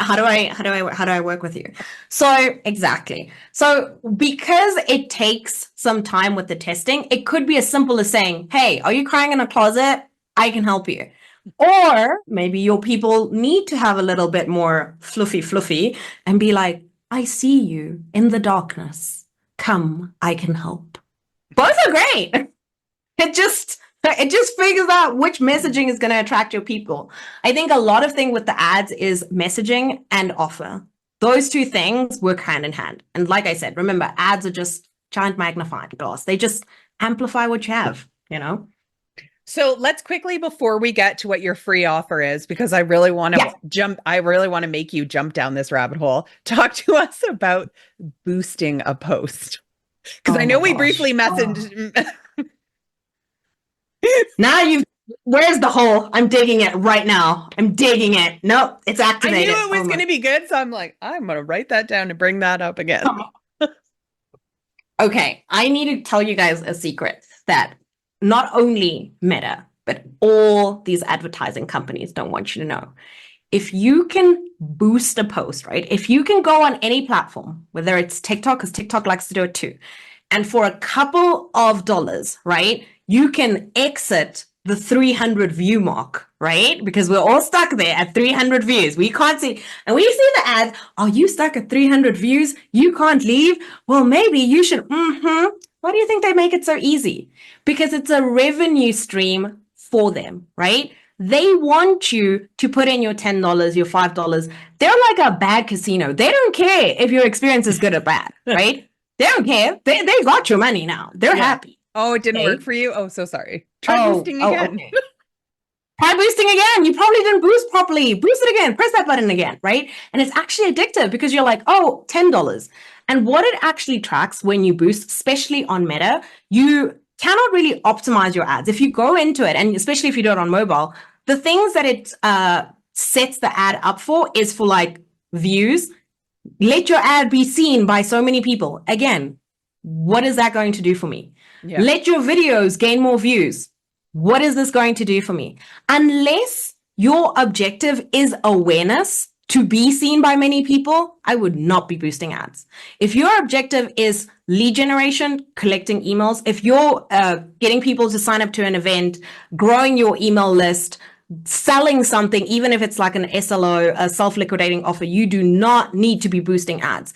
B: How do I work with you? So exactly. So because it takes some time with the testing, it could be as simple as saying, hey, are you crying in a closet? I can help you. Or maybe your people need to have a little bit more fluffy and be like, I see you in the darkness. Come, I can help. Both are great. It just figures out which messaging is going to attract your people. I think a lot of thing with the ads is messaging and offer. Those two things work hand in hand. And like I said, remember, ads are just giant magnifying glass. They just amplify what you have, So
A: let's quickly, before we get to what your free offer is, because I really want to make you jump down this rabbit hole, talk to us about boosting a post. Because I know we briefly messaged.
B: Now where's the hole? I'm digging it right now. I'm digging it. Nope, it's activated.
A: I knew it was going to be good, so I'm like, I'm going to write that down and bring that up again.
B: Okay, I need to tell you guys a secret that not only Meta, but all these advertising companies don't want you to know. If you can boost a post, right? If you can go on any platform, whether it's TikTok, because TikTok likes to do it too, and for a couple of dollars, right, you can exit the 300 view mark, right? Because we're all stuck there at 300 views. We can't see. And we see the ads, are you stuck at 300 views? You can't leave? Well, maybe you should. Why do you think they make it so easy? Because it's a revenue stream for them, right? They want you to put in your $10, your $5. They're like a bad casino. They don't care if your experience is good or bad, right? They don't care. They got your money now. They're happy.
A: Oh, it didn't work for you? Oh, so sorry. Try boosting again.
B: Okay. Try boosting again. You probably didn't boost properly. Boost it again. Press that button again, right? And it's actually addictive because you're like, oh, $10. And what it actually tracks when you boost, especially on Meta, you cannot really optimize your ads. If you go into it, and especially if you do it on mobile, the things that it sets the ad up for is for like views. Let your ad be seen by so many people. Again, what is that going to do for me? Yeah. Let your videos gain more views. What is this going to do for me? Unless your objective is awareness to be seen by many people, I would not be boosting ads. If your objective is lead generation, collecting emails, if you're getting people to sign up to an event, growing your email list, selling something, even if it's like an SLO, a self-liquidating offer, you do not need to be boosting ads.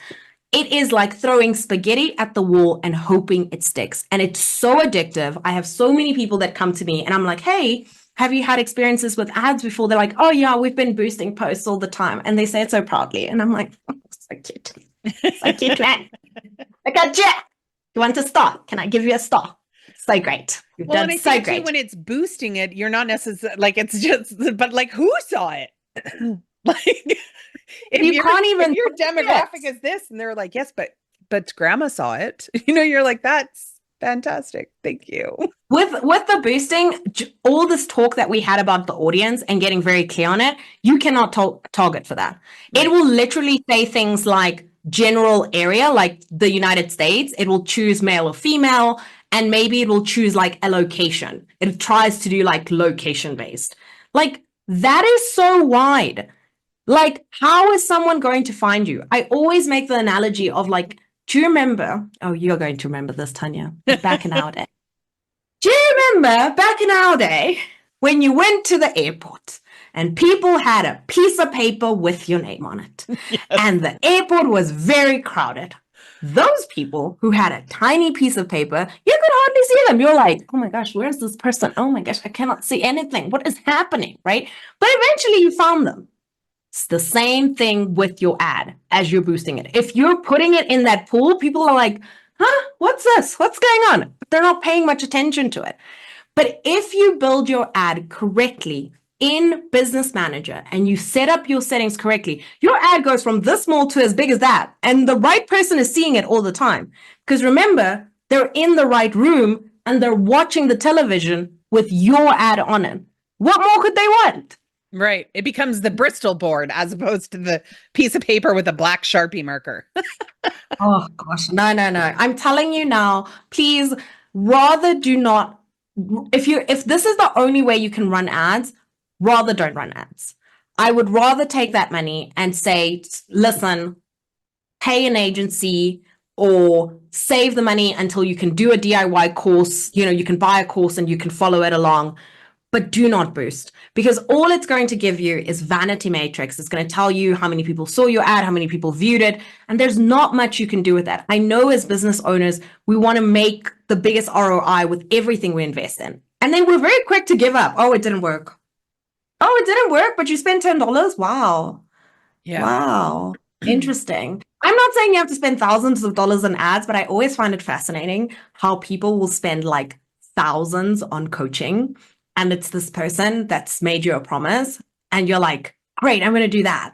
B: It is like throwing spaghetti at the wall and hoping it sticks. And it's so addictive. I have so many people that come to me and I'm like, hey, have you had experiences with ads before? They're like, oh yeah, we've been boosting posts all the time. And they say it so proudly. And I'm like, oh, so cute. So cute, man. I got you. You want a star? Can I give you a star? So great.
A: You've done so great. Too, when it's boosting it, you're not necessarily like, it's just, but like who saw it? Like, if your demographic is this, and they're like, yes, but grandma saw it. You're like, that's fantastic. Thank you.
B: With the boosting, all this talk that we had about the audience and getting very clear on it, you cannot target for that. Right. It will literally say things like general area, like the United States. It will choose male or female, and maybe it will choose like a location. It tries to do like location based. Like that is so wide. Like, how is someone going to find you? I always make the analogy of like, do you remember? Oh, you're going to remember this, Tanya. Back in our day. Do you remember back in our day when you went to the airport and people had a piece of paper with your name on it? Yes. And the airport was very crowded. Those people who had a tiny piece of paper, you could hardly see them. You're like, oh my gosh, where's this person? Oh my gosh, I cannot see anything. What is happening, right? But eventually you found them. It's the same thing with your ad as you're boosting it. If you're putting it in that pool, people are like, huh, what's this? What's going on? They're not paying much attention to it. But if you build your ad correctly in Business Manager and you set up your settings correctly, your ad goes from this small to as big as that. And the right person is seeing it all the time. Because remember, they're in the right room and they're watching the television with your ad on it. What more could they want?
A: Right. It becomes the Bristol board as opposed to the piece of paper with a black Sharpie marker.
B: Oh gosh, no. I'm telling you now, please rather do not, if this is the only way you can run ads, rather don't run ads. I would rather take that money and say, listen, pay an agency or save the money until you can do a DIY course. You can buy a course and you can follow it along. But do not boost, because all it's going to give you is vanity matrix. It's going to tell you how many people saw your ad, how many people viewed it, and there's not much you can do with that. I know as business owners, we want to make the biggest ROI with everything we invest in. And then we're very quick to give up. Oh, it didn't work. Oh, it didn't work, but you spent $10. Wow. Yeah. Wow. Interesting. I'm not saying you have to spend thousands of dollars on ads, but I always find it fascinating how people will spend like thousands on coaching. And it's this person that's made you a promise and you're like, great, I'm going to do that.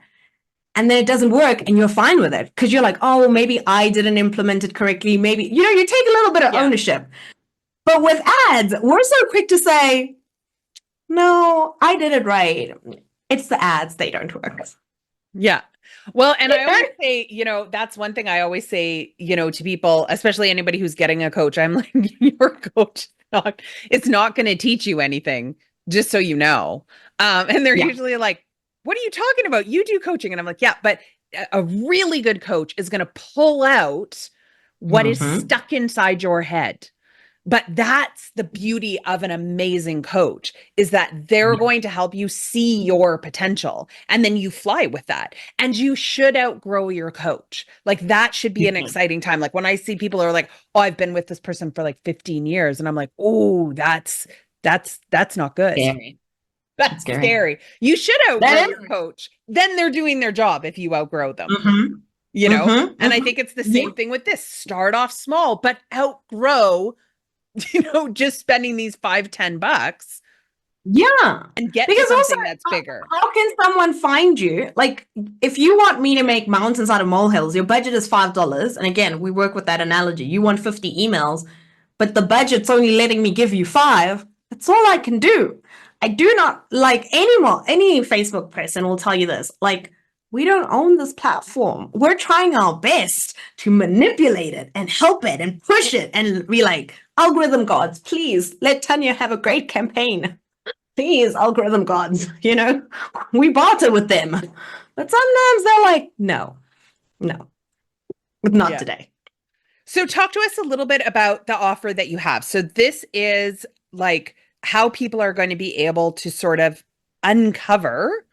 B: And then it doesn't work and you're fine with it because you're like, oh, maybe I didn't implement it correctly. Maybe, you take a little bit of ownership. But with ads, we're so quick to say, no, I did it right. It's the ads, they don't work.
A: Yeah. Well, and I always say, that's one thing I always say, to people, especially anybody who's getting a coach. I'm like, your coach it's not going to teach you anything, just so you know. And they're usually like, what are you talking about? You do coaching. And I'm like, yeah, but a really good coach is going to pull out what is stuck inside your head. But that's the beauty of an amazing coach, is that they're going to help you see your potential and then you fly with that. And you should outgrow your coach. Like that should be an exciting time. Like when I see people are like, oh, I've been with this person for like 15 years. And I'm like, oh, that's not good.
B: Scary.
A: That's scary. You should outgrow your coach. Then they're doing their job if you outgrow them. You know? And I think it's the same thing with this. Start off small, but outgrow, just spending these $5-10.
B: Yeah.
A: And get to something that's bigger.
B: How can someone find you? Like, if you want me to make mountains out of molehills, your budget is $5. And again, we work with that analogy. You want 50 emails, but the budget's only letting me give you 5. That's all I can do. I do not like any Facebook person will tell you this. Like, we don't own this platform. We're trying our best to manipulate it and help it and push it and be like, algorithm gods, please let Tanya have a great campaign. Please, algorithm gods, we barter with them. But sometimes they're like, no, not today.
A: So talk to us a little bit about the offer that you have. So this is like how people are going to be able to sort of uncover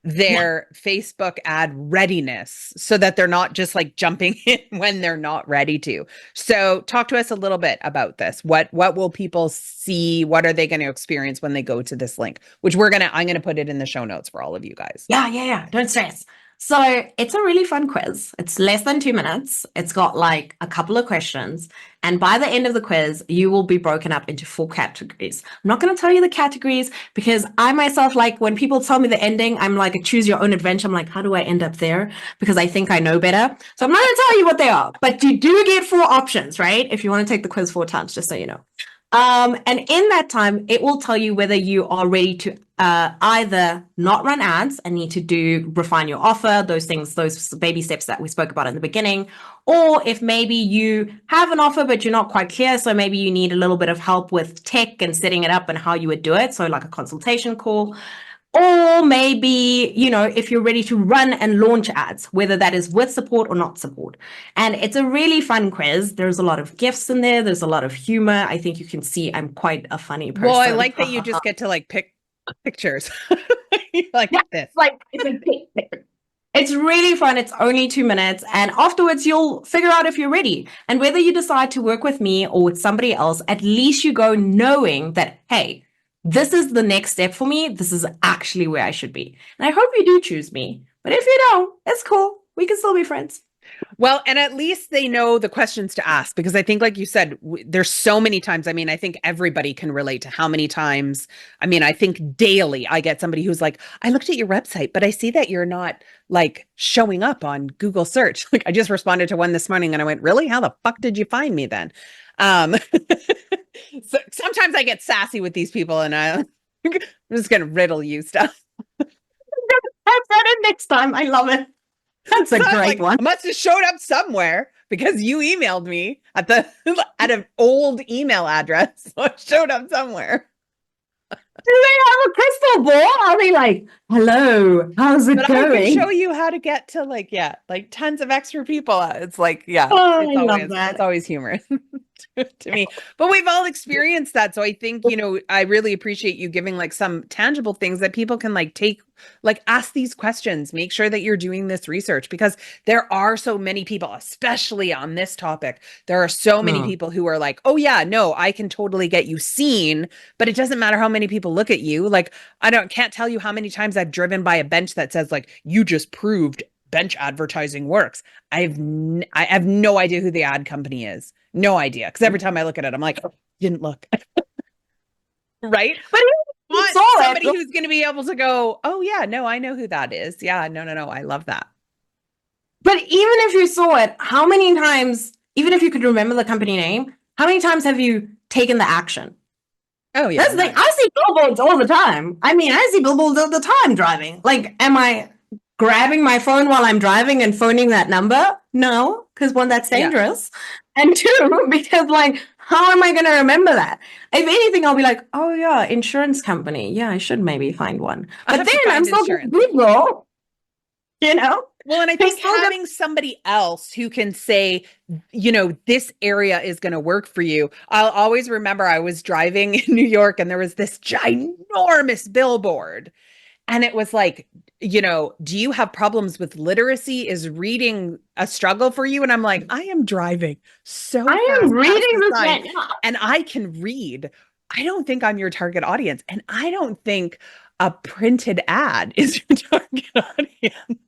A: their Facebook ad readiness so that they're not just like jumping in when they're not ready to. So talk to us a little bit about this. What will people see? What are they going to experience when they go to this link, which I'm going to put it in the show notes for all of you guys.
B: Yeah. Don't stress. So it's a really fun quiz. It's less than 2 minutes. It's got like a couple of questions. And by the end of the quiz, you will be broken up into 4 categories. I'm not going to tell you the categories because I myself, like when people tell me the ending, I'm like a choose your own adventure. I'm like, how do I end up there? Because I think I know better. So I'm not going to tell you what they are, but you do get 4 options, right? If you want to take the quiz 4 times, just so you know. And in that time, it will tell you whether you are ready to either not run ads and need to refine your offer, those things, those baby steps that we spoke about in the beginning, or if maybe you have an offer, but you're not quite clear. So maybe you need a little bit of help with tech and setting it up and how you would do it. So like a consultation call. Or maybe, if you're ready to run and launch ads, whether that is with support or not support. And it's a really fun quiz. There's a lot of gifts in there. There's a lot of humor. I think you can see I'm quite a funny person.
A: Well, I like that you just get to like pick pictures like this.
B: Like it's really fun. It's only 2 minutes. And afterwards, you'll figure out if you're ready. And whether you decide to work with me or with somebody else, at least you go knowing that, hey, this is the next step for me. This is actually where I should be. And I hope you do choose me. But if you don't, it's cool. We can still be friends.
A: Well, and at least they know the questions to ask, because I think, like you said, there's so many times. I mean, I think everybody can relate to how many times. I mean, I think daily I get somebody who's like, I looked at your website, but I see that you're not like showing up on Google search. Like I just responded to one this morning and I went, really? How the fuck did you find me then? So sometimes I get sassy with these people and I'm just going to riddle you stuff.
B: I've read it next time. I love it. That's a great one.
A: I must have showed up somewhere because you emailed me at an old email address. So it showed up somewhere.
B: Do they have a crystal ball? Are they like, hello, how's it going?
A: I can show you how to get to like tons of extra people. It's like, it's always humorous to me. But we've all experienced that. So I think, I really appreciate you giving like some tangible things that people can like take, like ask these questions, make sure that you're doing this research, because there are so many people, especially on this topic. There are so many people who are like, oh yeah, no, I can totally get you seen, but it doesn't matter how many people look at you. Like, can't tell you how many times I've driven by a bench that says like, you just proved bench advertising works. I have no idea who the ad company is. No idea. Because every time I look at it, I'm like, oh, didn't look. Right? But somebody who's going to be able to go, oh yeah, no, I know who that is. Yeah, no, I love that.
B: But even if you saw it, how many times, even if you could remember the company name, how many times have you taken the action?
A: Oh yeah.
B: That's the thing. I see billboards all the time. I mean, I see billboards all the time driving. Like, am I grabbing my phone while I'm driving and phoning that number? No, because one, that's dangerous. Yeah. And 2, because like, how am I going to remember that? If anything, I'll be like, oh yeah, insurance company. Yeah, I should maybe find one. But then I'm still going to Google,
A: Well, and I
B: They're
A: think
B: still gonna,
A: having somebody else who can say, this area is going to work for you. I'll always remember I was driving in New York and there was this ginormous billboard. And it was like, do you have problems with literacy? Is reading a struggle for you? And I'm like, I am driving so
B: I am
A: fast past
B: reading
A: the
B: this
A: sign
B: right now.
A: and I can read. I don't think I'm your target audience. And I don't think a printed ad is your target audience.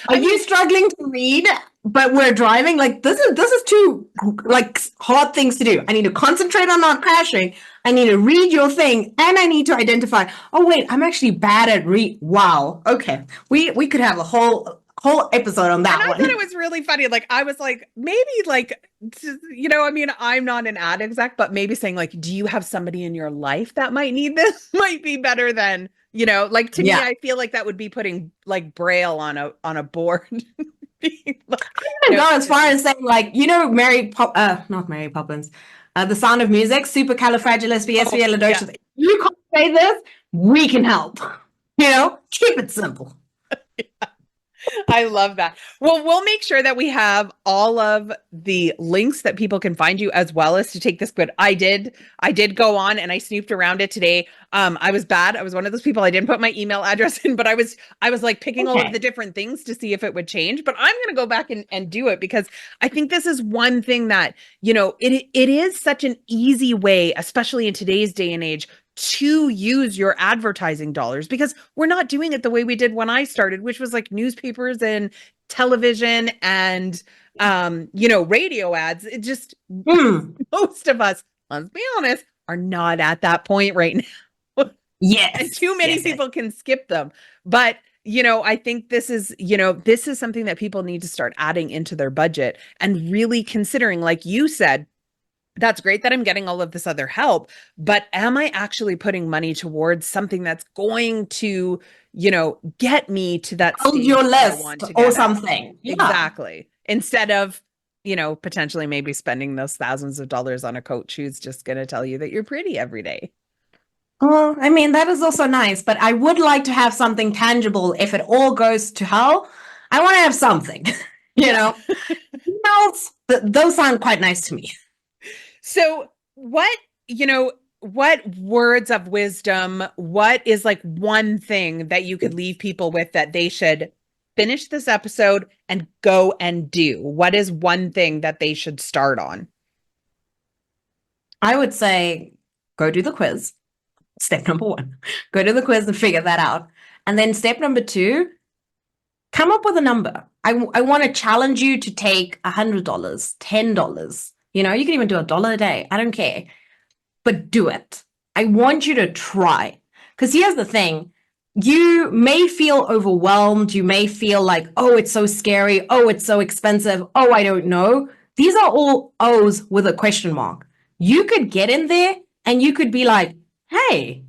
B: Are
A: I
B: you
A: mean,
B: struggling to read, but we're driving? Like this is two like hard things to do. I need to concentrate on not crashing. I need to read your thing, and I need to identify. Oh wait, I'm actually bad at read. Wow. Okay, we could have a whole episode on
A: and
B: that
A: I thought it
B: one.
A: was really funny. Like, I was like, maybe like, I mean, I'm not an ad exec, but maybe saying like, do you have somebody in your life that might need this might be better than, like to me,
B: Yeah.
A: I feel like that would be putting like braille on a board. Being like,
B: Even
A: no,
B: go as
A: this
B: far
A: is
B: as saying like not Mary Poppins, The Sound of Music,
A: oh yeah.
B: supercalifragilisticexpialidocious. You can't say this, we can help. Keep it simple.
A: I love that. Well, we'll make sure that we have all of the links that people can find you as well as to take this. But I did go on and I snooped around it today. I was bad. I was one of those people. I didn't put my email address in, but I was like picking all of
B: Okay.
A: the different things to see if it would change. But I'm going to go back and do it because I think this is one thing that, it is such an easy way, especially in today's day and age, to use your advertising dollars because we're not doing it the way we did when I started, which was like newspapers and television and radio ads. It just
B: Hmm.
A: most of us, let's be honest, are not at that point right now. And
B: Yes.
A: too many
B: Yes. Yes.
A: people can skip them. But I think this is something that people need to start adding into their budget and really considering, like you said, that's great that I'm getting all of this other help, but am I actually putting money towards something that's going to, get me to that
B: Build
A: stage
B: your
A: that I
B: list
A: want to
B: or
A: get at?
B: something. Yeah.
A: Exactly. Instead of, potentially maybe spending those thousands of dollars on a coach who's just going to tell you that you're pretty every day.
B: Well, I mean, that is also nice, but I would like to have something tangible if it all goes to hell. I want to have something, you
A: Yeah.
B: know? Emails, those sound quite nice to me.
A: So what words of wisdom, what is like one thing that you could leave people with that they should finish this episode and go and do? What is one thing that they should start on?
B: I would say go do the quiz. Step number one, go to the quiz and figure that out. And then step number two, come up with a number. I want to challenge you to take $100, $10. You can even do $1 a day. I don't care, but do it. I want you to try. Because here's the thing. You may feel overwhelmed. You may feel like, oh, it's so scary. Oh, it's so expensive. Oh, I don't know. These are all O's with a question mark. You could get in there and you could be like, hey,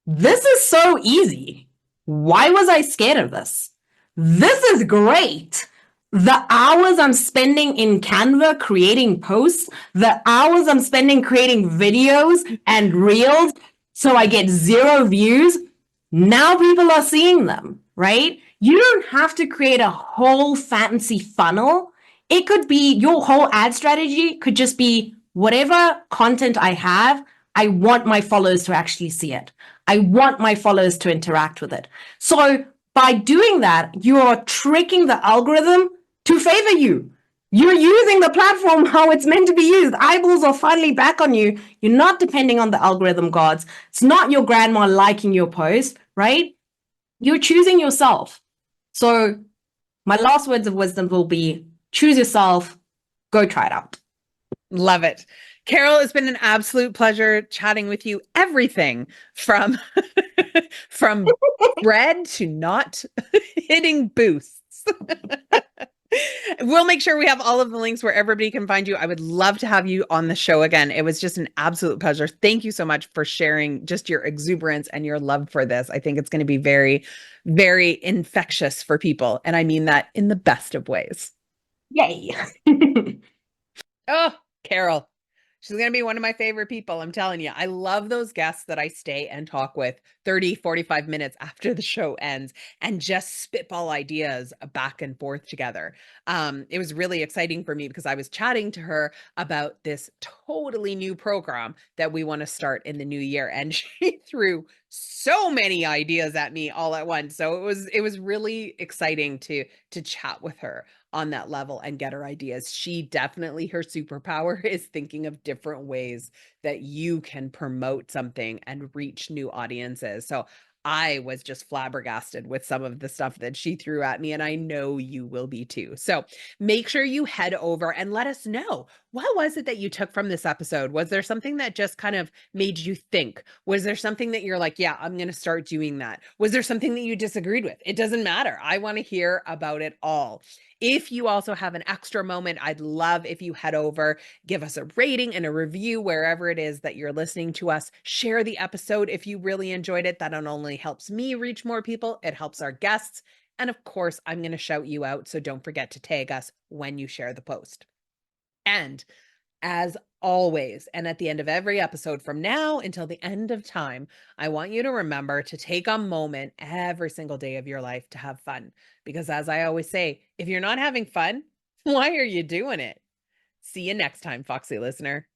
B: this is so easy. Why was I scared of this? This is great. The hours I'm spending in Canva creating posts, the hours I'm spending creating videos and reels so I get 0 views, now people are seeing them, right? You don't have to create a whole fancy funnel. It could be your whole ad strategy could just be whatever content I have, I want my followers to actually see it. I want my followers to interact with it. So by doing that, you are tricking the algorithm to favor you. You're using the platform how it's meant to be used. Eyeballs are finally back on you. You're not depending on the algorithm gods. It's not your grandma liking your post, right? You're choosing yourself. So my last words of wisdom will be choose yourself, go try it out.
A: Love it. Carol, it's been an absolute pleasure chatting with you. Everything from from bread to not hitting boosts. We'll make sure we have all of the links where everybody can find you. I would love to have you on the show again. It was just an absolute pleasure. Thank you so much for sharing just your exuberance and your love for this. I think it's going to be very, very infectious for people. And I mean that in the best of ways.
B: Yay.
A: Oh, Carol. She's going to be one of my favorite people. I'm telling you, I love those guests that I stay and talk with 30, 45 minutes after the show ends and just spitball ideas back and forth together. It was really exciting for me because I was chatting to her about this totally new program that we want to start in the new year. And she threw so many ideas at me all at once. So it was really exciting to chat with her on that level and get her ideas. She definitely, her superpower is thinking of different ways that you can promote something and reach new audiences. So I was just flabbergasted with some of the stuff that she threw at me, and I know you will be too. So make sure you head over and let us know, what was it that you took from this episode? Was there something that just kind of made you think? Was there something that you're like, yeah, I'm going to start doing that? Was there something that you disagreed with? It doesn't matter. I want to hear about it all. If you also have an extra moment, I'd love if you head over, give us a rating and a review wherever it is that you're listening to us. Share the episode if you really enjoyed it. That not only helps me reach more people, it helps our guests. And of course, I'm going to shout you out. So don't forget to tag us when you share the post. And as always, and at the end of every episode from now until the end of time, I want you to remember to take a moment every single day of your life to have fun. Because as I always say, if you're not having fun, why are you doing it? See you next time, Foxy listener.